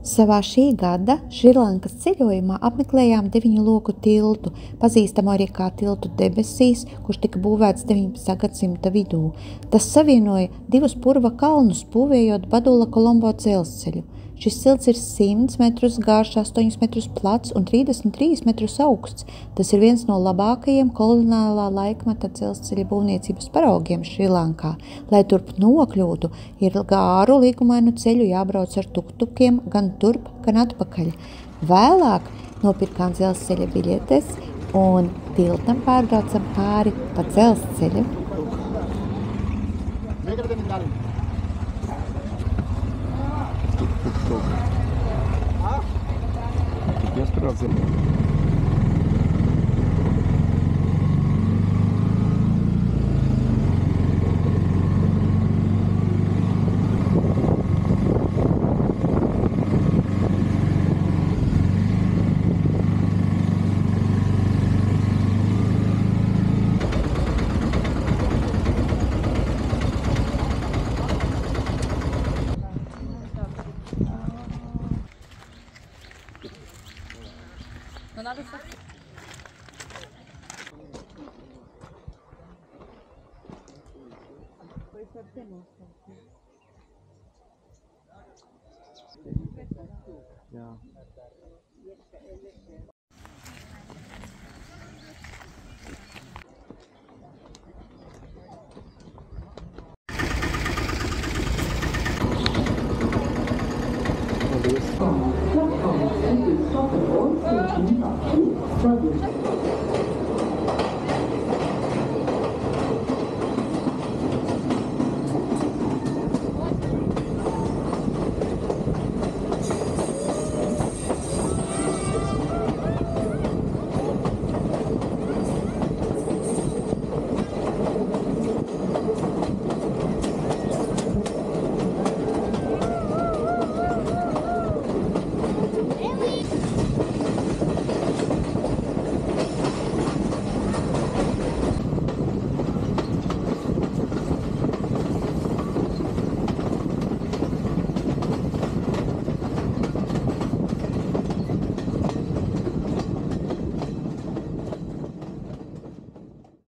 Savā šī gada Šrilankas ceļojumā apmeklējām 9 loku tiltu, pazīstamu arī kā tiltu debesīs, kurš tika būvēts 19. gadsimta vidū. Tas savienoja divus purva kalnus, būvējot Badula Kolombo dzelzceļu. Šis tilts ir 100 metrus garš, 8 metrus plats un 33 metrus augsts. Tas ir viens no labākajiem koloniālā laikmeta dzelzceļa būvniecības paraugiem Šrilankā. Lai turp nokļūtu, ir gāru līgumainu ceļu jābrauc ar tuktukiem gan turp, gan atpakaļ. Vēlāk nopirkām dzelzceļa biļetes un tiltam pārbraucam pāri pa dzelzceļu. Я спрашиваю. Но надо Ja. Platform 7 stoppen voor 14 taxi service.